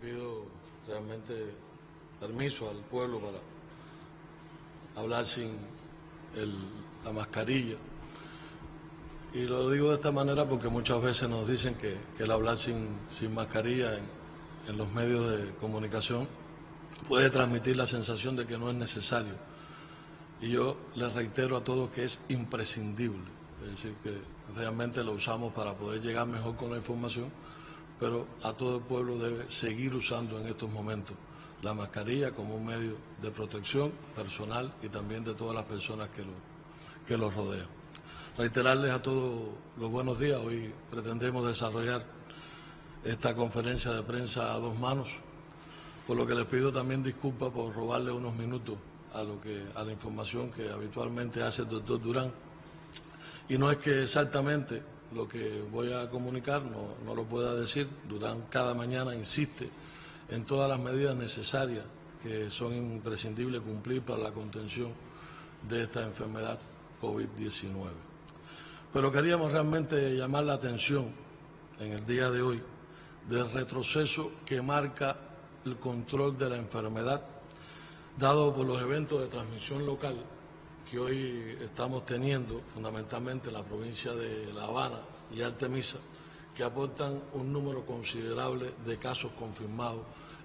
pido realmente permiso al pueblo para hablar sin la mascarilla. Y lo digo de esta manera porque muchas veces nos dicen que el hablar sin mascarilla en los medios de comunicación puede transmitir la sensación de que no es necesario. Y yo les reitero a todos que es imprescindible, es decir, que realmente lo usamos para poder llegar mejor con la información, pero a todo el pueblo debe seguir usando en estos momentos la mascarilla como un medio de protección personal y también de todas las personas que los rodean. Reiterarles a todos los buenos días. Hoy pretendemos desarrollar esta conferencia de prensa a dos manos, por lo que les pido también disculpas por robarle unos minutos a la información que habitualmente hace el doctor Durán. Y no es que exactamente lo que voy a comunicar no lo pueda decir. Durán cada mañana insiste en todas las medidas necesarias que son imprescindibles cumplir para la contención de esta enfermedad COVID-19. Pero queríamos realmente llamar la atención en el día de hoy del retroceso que marca el control de la enfermedad, dado por los eventos de transmisión local que hoy estamos teniendo, fundamentalmente en la provincia de La Habana y Artemisa, que aportan un número considerable de casos confirmados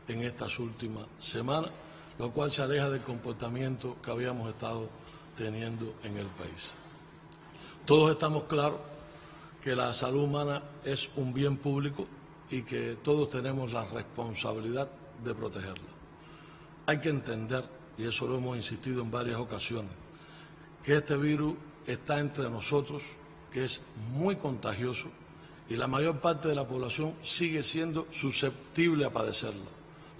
en estas últimas semanas, lo cual se aleja del comportamiento que habíamos estado teniendo en el país. Todos estamos claros que la salud humana es un bien público y que todos tenemos la responsabilidad de protegerla. Hay que entender, y eso lo hemos insistido en varias ocasiones, que este virus está entre nosotros, que es muy contagioso y la mayor parte de la población sigue siendo susceptible a padecerla,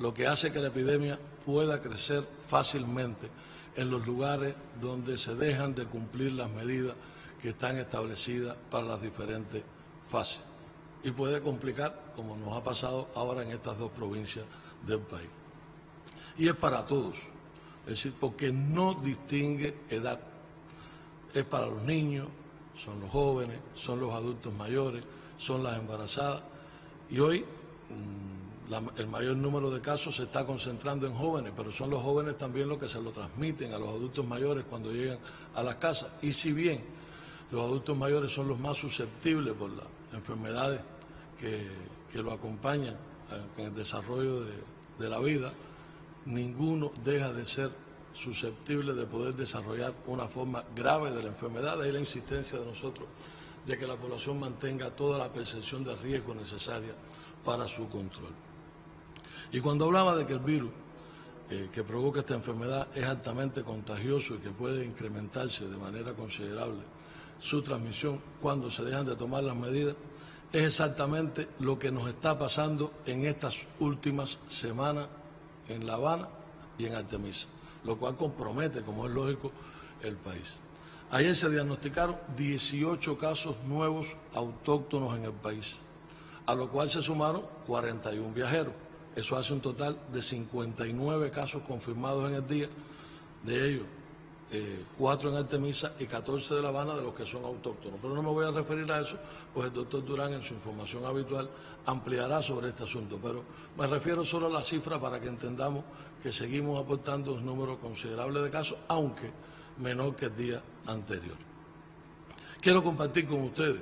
lo que hace que la epidemia pueda crecer fácilmente en los lugares donde se dejan de cumplir las medidas que están establecidas para las diferentes fases. Y puede complicar, como nos ha pasado ahora en estas dos provincias del país. Y es para todos, es decir, porque no distingue edad. Es para los niños, son los jóvenes, son los adultos mayores, son las embarazadas. Y hoy el mayor número de casos se está concentrando en jóvenes, pero son los jóvenes también los que se lo transmiten a los adultos mayores cuando llegan a las casas. Y si bien los adultos mayores son los más susceptibles por las enfermedades que lo acompañan en el desarrollo de la vida, ninguno deja de ser susceptible de poder desarrollar una forma grave de la enfermedad. Ahí la insistencia de nosotros de que la población mantenga toda la percepción de riesgo necesaria para su control. Y cuando hablaba de que el virus que provoca esta enfermedad es altamente contagioso y que puede incrementarse de manera considerable su transmisión cuando se dejan de tomar las medidas, es exactamente lo que nos está pasando en estas últimas semanas en La Habana y en Artemisa, lo cual compromete, como es lógico, el país. Ayer se diagnosticaron 18 casos nuevos autóctonos en el país, a lo cual se sumaron 41 viajeros. Eso hace un total de 59 casos confirmados en el día, de ellos 4 en Artemisa y 14 de La Habana, de los que son autóctonos. Pero no me voy a referir a eso, pues el doctor Durán en su información habitual ampliará sobre este asunto. Pero me refiero solo a la cifra para que entendamos que seguimos aportando un número considerable de casos, aunque menor que el día anterior. Quiero compartir con ustedes,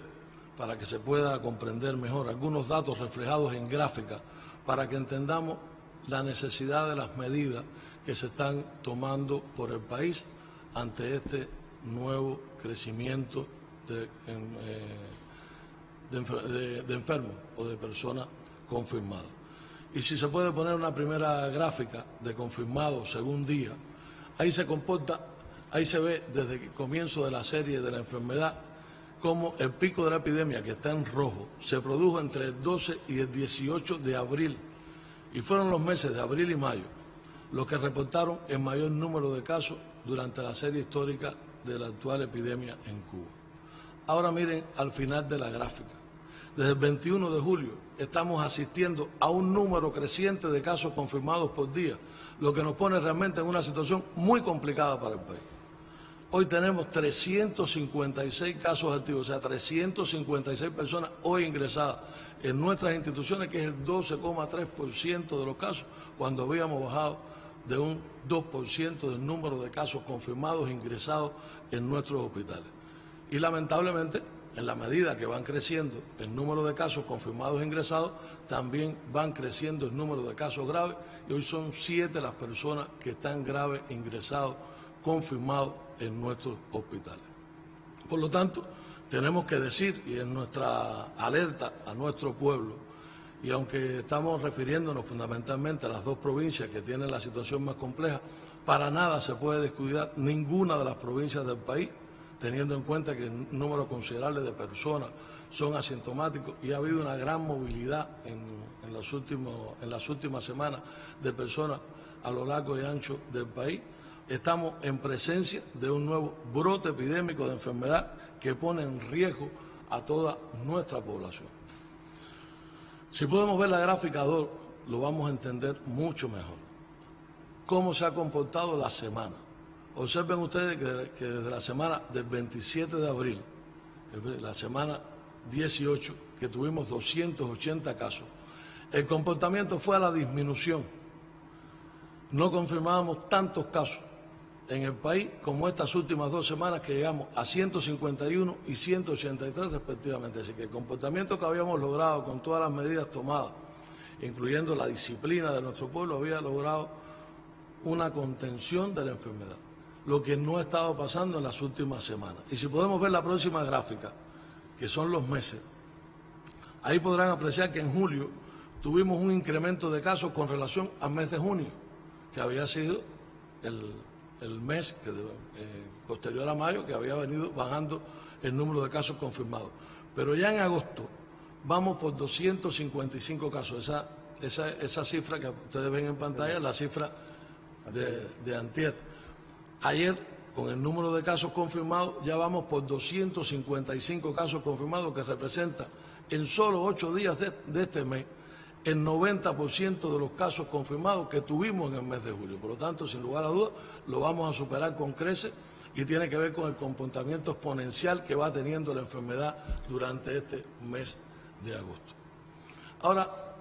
para que se pueda comprender mejor, algunos datos reflejados en gráfica para que entendamos la necesidad de las medidas que se están tomando por el país ante este nuevo crecimiento de enfermos o de personas confirmadas. Y si se puede poner una primera gráfica de confirmados según día, ahí se ve desde el comienzo de la serie de la enfermedad cómo el pico de la epidemia, que está en rojo, se produjo entre el 12 y el 18 de abril, y fueron los meses de abril y mayo los que reportaron el mayor número de casos durante la serie histórica de la actual epidemia en Cuba. Ahora miren al final de la gráfica. Desde el 21 de julio estamos asistiendo a un número creciente de casos confirmados por día, lo que nos pone realmente en una situación muy complicada para el país. Hoy tenemos 356 casos activos, o sea, 356 personas hoy ingresadas en nuestras instituciones, que es el 12,3% de los casos, cuando habíamos bajado de un 2% del número de casos confirmados e ingresados en nuestros hospitales. Y lamentablemente, en la medida que van creciendo el número de casos confirmados e ingresados, también van creciendo el número de casos graves, y hoy son 7 las personas que están graves ingresados, confirmados en nuestros hospitales. Por lo tanto, tenemos que decir, y en nuestra alerta a nuestro pueblo, y aunque estamos refiriéndonos fundamentalmente a las 2 provincias que tienen la situación más compleja, para nada se puede descuidar ninguna de las provincias del país, teniendo en cuenta que un número considerable de personas son asintomáticos y ha habido una gran movilidad en las últimas semanas de personas a lo largo y ancho del país. Estamos en presencia de un nuevo brote epidémico de enfermedad que pone en riesgo a toda nuestra población. Si podemos ver la gráfica 2, lo vamos a entender mucho mejor. ¿Cómo se ha comportado la semana? Observen ustedes que desde la semana del 27 de abril, la semana 18, que tuvimos 280 casos, el comportamiento fue a la disminución. No confirmábamos tantos casos en el país como estas últimas 2 semanas, que llegamos a 151 y 183 respectivamente. Así que el comportamiento que habíamos logrado con todas las medidas tomadas, incluyendo la disciplina de nuestro pueblo, había logrado una contención de la enfermedad, lo que no ha estado pasando en las últimas semanas. Y si podemos ver la próxima gráfica, que son los meses, ahí podrán apreciar que en julio tuvimos un incremento de casos con relación al mes de junio, que había sido el mes posterior a mayo, que había venido bajando el número de casos confirmados. Pero ya en agosto vamos por 255 casos. Esa cifra que ustedes ven en pantalla es la cifra de antier. Ayer, con el número de casos confirmados, ya vamos por 255 casos confirmados, que representa en solo 8 días de este mes el 90% de los casos confirmados que tuvimos en el mes de julio. Por lo tanto, sin lugar a dudas, lo vamos a superar con creces, y tiene que ver con el comportamiento exponencial que va teniendo la enfermedad durante este mes de agosto. Ahora,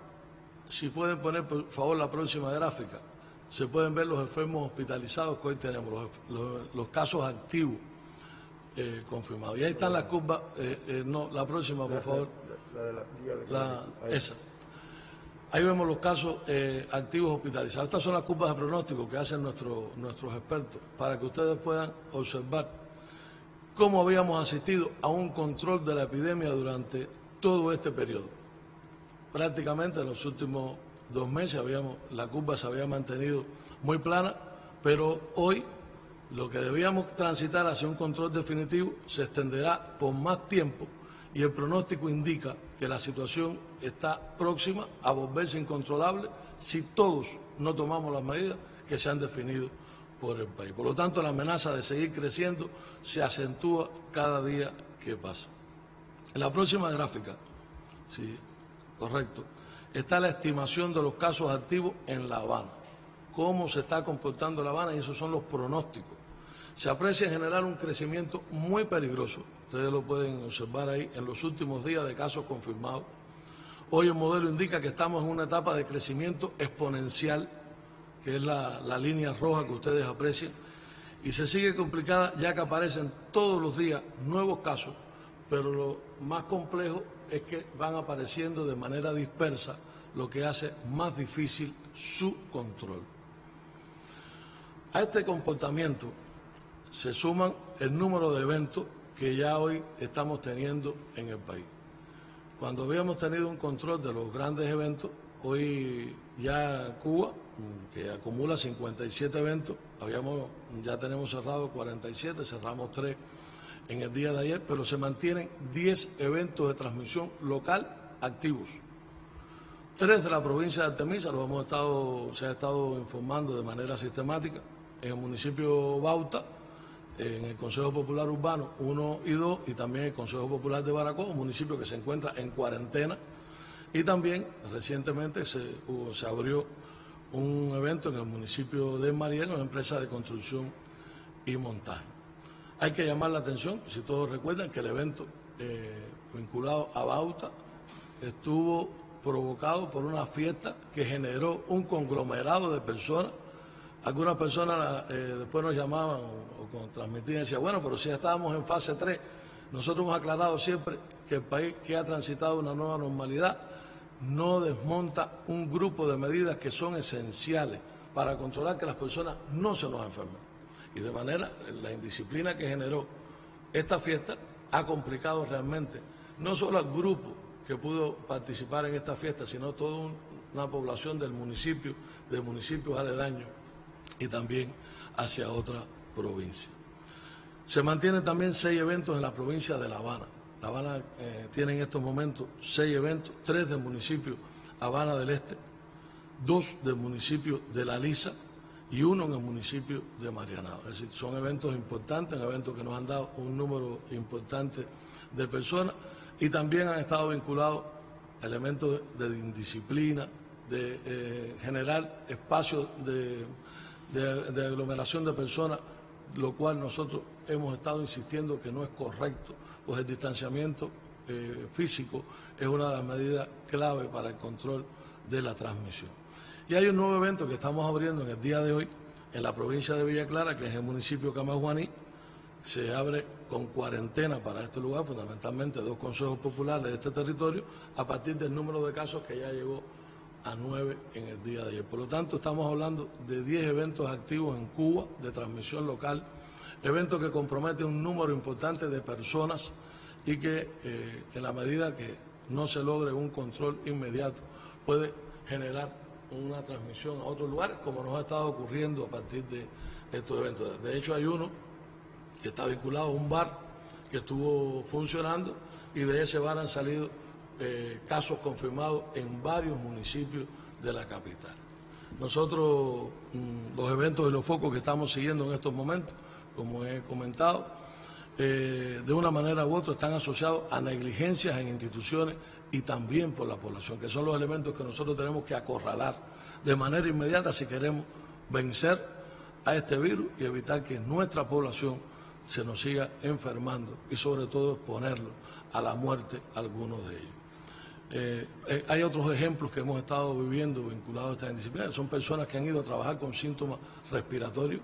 si pueden poner, por favor, la próxima gráfica, se pueden ver los enfermos hospitalizados que hoy tenemos, los casos activos confirmados. Y ahí están las curvas, no, la próxima, por favor. Esa. Ahí vemos los casos activos hospitalizados. Estas son las curvas de pronóstico que hacen nuestros expertos, para que ustedes puedan observar cómo habíamos asistido a un control de la epidemia durante todo este periodo. Prácticamente en los últimos 2 meses la curva se había mantenido muy plana, pero hoy lo que debíamos transitar hacia un control definitivo se extenderá por más tiempo, y el pronóstico indica que la situación está próxima a volverse incontrolable si todos no tomamos las medidas que se han definido por el país. Por lo tanto, la amenaza de seguir creciendo se acentúa cada día que pasa. En la próxima gráfica, sí, correcto, está la estimación de los casos activos en La Habana. Cómo se está comportando La Habana, y esos son los pronósticos. Se aprecia en general un crecimiento muy peligroso. Ustedes lo pueden observar ahí en los últimos días de casos confirmados. Hoy el modelo indica que estamos en una etapa de crecimiento exponencial, que es la línea roja que ustedes aprecian, y se sigue complicada ya que aparecen todos los días nuevos casos, pero lo más complejo es que van apareciendo de manera dispersa, lo que hace más difícil su control. A este comportamiento se suman el número de eventos que ya hoy estamos teniendo en el país. Cuando habíamos tenido un control de los grandes eventos, hoy ya Cuba, que acumula 57 eventos, ya tenemos cerrado 47, cerramos 3 en el día de ayer, pero se mantienen 10 eventos de transmisión local activos. 3 de la provincia de Artemisa, se ha estado informando de manera sistemática, en el municipio Bauta, en el Consejo Popular Urbano 1 y 2, y también el Consejo Popular de Baracoa, un municipio que se encuentra en cuarentena, y también recientemente se abrió un evento en el municipio de Mariel, una empresa de construcción y montaje. Hay que llamar la atención, si todos recuerdan, que el evento vinculado a Bauta estuvo provocado por una fiesta que generó un conglomerado de personas. Algunas personas después nos llamaban o transmitían y decían, bueno, pero si ya estábamos en fase 3, nosotros hemos aclarado siempre que el país que ha transitado una nueva normalidad no desmonta un grupo de medidas que son esenciales para controlar que las personas no se nos enfermen. Y de manera, la indisciplina que generó esta fiesta ha complicado realmente no solo al grupo que pudo participar en esta fiesta, sino toda una población del municipio, de municipios aledaños y también hacia otra provincia. Se mantienen también 6 eventos en la provincia de La Habana. La Habana tiene en estos momentos 6 eventos, 3 del municipio Habana del Este, 2 del municipio de La Lisa y 1 en el municipio de Marianao. Es decir, son eventos importantes, eventos que nos han dado un número importante de personas y también han estado vinculados a elementos de indisciplina, de generar espacios de aglomeración de personas, lo cual nosotros hemos estado insistiendo que no es correcto, pues el distanciamiento físico es una de las medidas clave para el control de la transmisión. Y hay un nuevo evento que estamos abriendo en el día de hoy en la provincia de Villa Clara, que es el municipio de Camaguaní. Se abre con cuarentena para este lugar, fundamentalmente 2 consejos populares de este territorio, a partir del número de casos que ya llegó a 9 en el día de ayer. Por lo tanto, estamos hablando de 10 eventos activos en Cuba de transmisión local, eventos que comprometen un número importante de personas y que en la medida que no se logre un control inmediato puede generar una transmisión a otros lugares, como nos ha estado ocurriendo a partir de estos eventos. De hecho, hay uno que está vinculado a un bar que estuvo funcionando y de ese bar han salido casos confirmados en varios municipios de la capital. Nosotros, los eventos y los focos que estamos siguiendo en estos momentos, como he comentado, de una manera u otra están asociados a negligencias en instituciones y también por la población, que son los elementos que nosotros tenemos que acorralar de manera inmediata si queremos vencer a este virus y evitar que nuestra población se nos siga enfermando y sobre todo exponerlo a la muerte algunos de ellos. Hay otros ejemplos que hemos estado viviendo vinculados a esta indisciplina. Son personas que han ido a trabajar con síntomas respiratorios.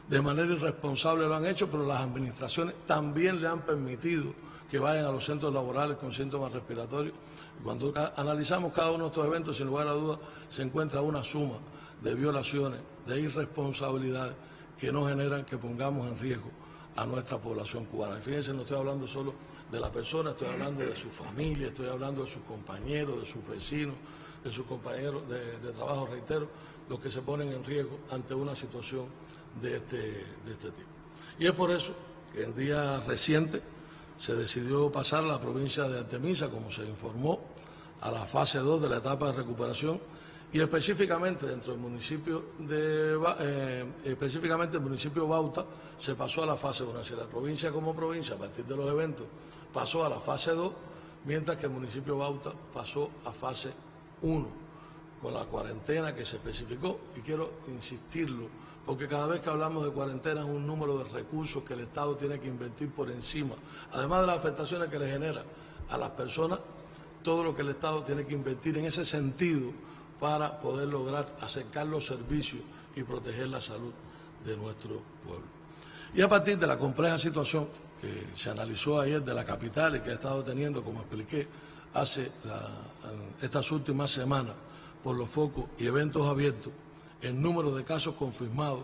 De manera irresponsable lo han hecho, pero las administraciones también le han permitido que vayan a los centros laborales con síntomas respiratorios. Cuando analizamos cada uno de estos eventos, sin lugar a dudas, se encuentra una suma de violaciones, de irresponsabilidades que no generan que pongamos en riesgo a nuestra población cubana. Y fíjense, no estoy hablando solo de la persona, estoy hablando de su familia, estoy hablando de sus compañeros, de sus vecinos, de sus compañeros de trabajo, reitero, los que se ponen en riesgo ante una situación de este tipo. Y es por eso que en día reciente se decidió pasar la provincia de Artemisa, como se informó, a la fase 2 de la etapa de recuperación y específicamente dentro del municipio específicamente el municipio Bauta se pasó a la fase 1. Así la provincia como provincia, a partir de los eventos, pasó a la fase 2, mientras que el municipio Bauta pasó a fase 1, con la cuarentena que se especificó. Y quiero insistirlo, porque cada vez que hablamos de cuarentena es un número de recursos que el Estado tiene que invertir por encima, además de las afectaciones que le genera a las personas, todo lo que el Estado tiene que invertir en ese sentido para poder lograr acercar los servicios y proteger la salud de nuestro pueblo. Y a partir de la compleja situación que se analizó ayer de la capital y que ha estado teniendo, como expliqué, estas últimas semanas, por los focos y eventos abiertos, el número de casos confirmados,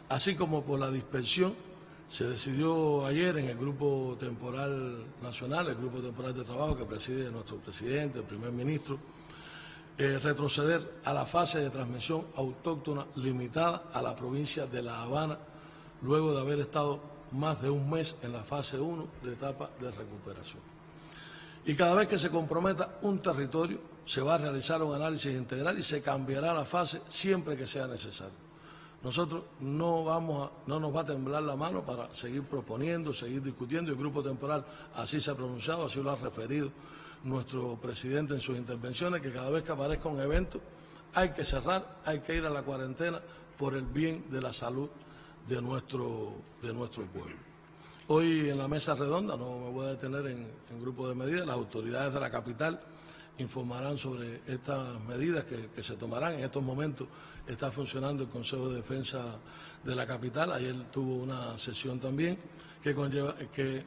así como por la dispersión, se decidió ayer en el Grupo Temporal Nacional, el Grupo Temporal de Trabajo que preside nuestro presidente, el primer ministro, retroceder a la fase de transmisión autóctona limitada a la provincia de La Habana, luego de haber estado más de un mes en la fase 1 de etapa de recuperación. Y cada vez que se comprometa un territorio, se va a realizar un análisis integral y se cambiará la fase siempre que sea necesario. Nosotros no nos va a temblar la mano para seguir proponiendo, seguir discutiendo. El Grupo Temporal así se ha pronunciado, así lo ha referido nuestro presidente en sus intervenciones, que cada vez que aparezca un evento hay que cerrar, hay que ir a la cuarentena por el bien de la salud de nuestro pueblo. Hoy en la mesa redonda, no me voy a detener en grupo de medidas, las autoridades de la capital informarán sobre estas medidas que se tomarán. En estos momentos está funcionando el Consejo de Defensa de la capital. Ayer tuvo una sesión también que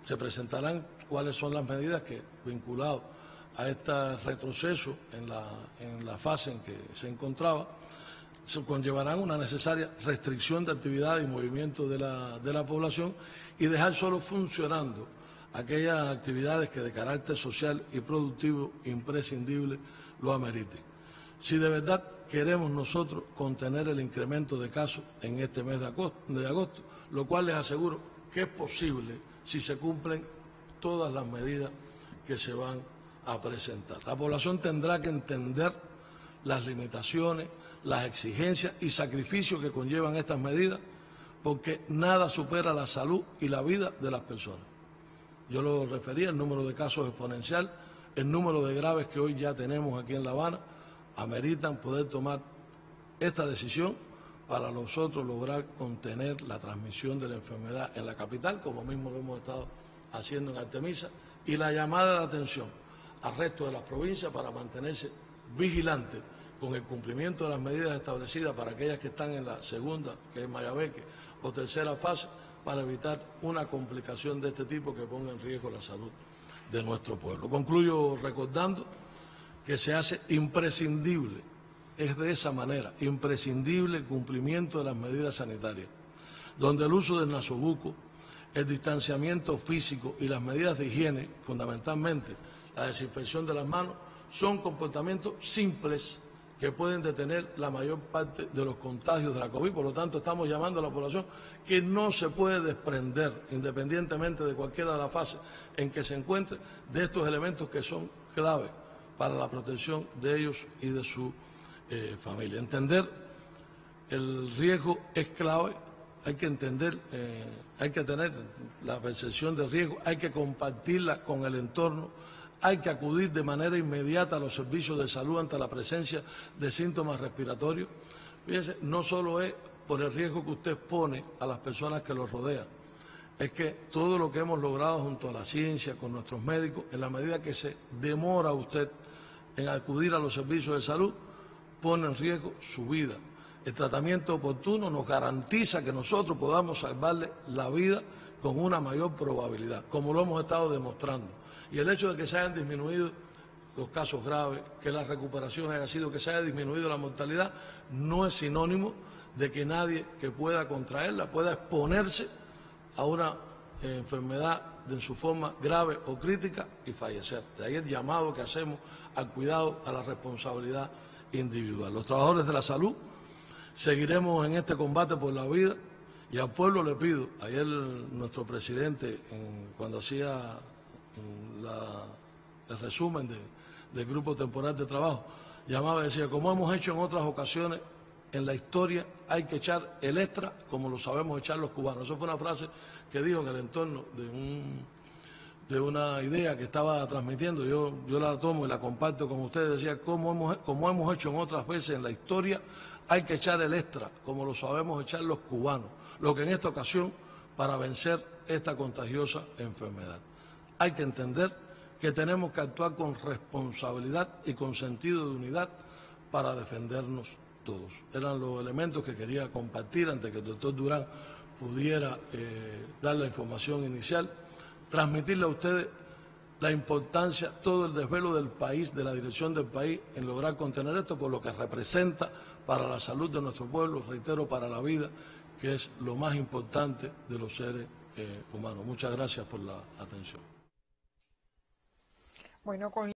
se presentarán cuáles son las medidas que, vinculadas a este retroceso en la fase en que se encontraba, se conllevarán una necesaria restricción de actividad y movimiento de la población y dejar solo funcionando aquellas actividades que de carácter social y productivo imprescindible lo ameriten. Si de verdad queremos nosotros contener el incremento de casos en este mes de agosto, lo cual les aseguro que es posible si se cumplen todas las medidas que se van a presentar. La población tendrá que entender las limitaciones, las exigencias y sacrificios que conllevan estas medidas, porque nada supera la salud y la vida de las personas. Yo lo refería, el número de casos exponencial, el número de graves que hoy ya tenemos aquí en La Habana, ameritan poder tomar esta decisión para nosotros lograr contener la transmisión de la enfermedad en la capital, como mismo lo hemos estado haciendo en Artemisa, y la llamada de atención al resto de las provincias para mantenerse vigilantes con el cumplimiento de las medidas establecidas para aquellas que están en la segunda, que es Mayabeque, o tercera fase, para evitar una complicación de este tipo que ponga en riesgo la salud de nuestro pueblo. Concluyo recordando que se hace imprescindible, es de esa manera, imprescindible el cumplimiento de las medidas sanitarias, donde el uso del nasobuco, el distanciamiento físico y las medidas de higiene, fundamentalmente la desinfección de las manos, son comportamientos simples que pueden detener la mayor parte de los contagios de la COVID. Por lo tanto, estamos llamando a la población que no se puede desprender, independientemente de cualquiera de las fases en que se encuentre, de estos elementos que son clave para la protección de ellos y de su familia. Entender el riesgo es clave, hay que entender, hay que tener la percepción del riesgo, hay que compartirla con el entorno, hay que acudir de manera inmediata a los servicios de salud ante la presencia de síntomas respiratorios. Fíjense, no solo es por el riesgo que usted pone a las personas que lo rodean, es que todo lo que hemos logrado junto a la ciencia, con nuestros médicos, en la medida que se demora usted en acudir a los servicios de salud, pone en riesgo su vida. El tratamiento oportuno nos garantiza que nosotros podamos salvarle la vida con una mayor probabilidad, como lo hemos estado demostrando. Y el hecho de que se hayan disminuido los casos graves, que la recuperación haya sido, que se haya disminuido la mortalidad, no es sinónimo de que nadie que pueda contraerla pueda exponerse a una enfermedad en su forma grave o crítica y fallecer. De ahí el llamado que hacemos al cuidado, a la responsabilidad individual. Los trabajadores de la salud seguiremos en este combate por la vida y al pueblo le pido, ayer nuestro presidente cuando hacía el resumen del grupo temporal de trabajo, llamaba y decía, como hemos hecho en otras ocasiones en la historia, hay que echar el extra como lo sabemos echar los cubanos. Eso fue una frase que dijo en el entorno de una idea que estaba transmitiendo. Yo la tomo y la comparto con ustedes. Decía, como hemos hecho en otras veces en la historia, hay que echar el extra como lo sabemos echar los cubanos. Lo que en esta ocasión, para vencer esta contagiosa enfermedad. Hay que entender que tenemos que actuar con responsabilidad y con sentido de unidad para defendernos todos. Eran los elementos que quería compartir antes que el doctor Durán pudiera dar la información inicial, transmitirle a ustedes la importancia, todo el desvelo del país, de la dirección del país, en lograr contener esto por lo que representa para la salud de nuestro pueblo, reitero, para la vida, que es lo más importante de los seres humanos. Muchas gracias por la atención. Bueno,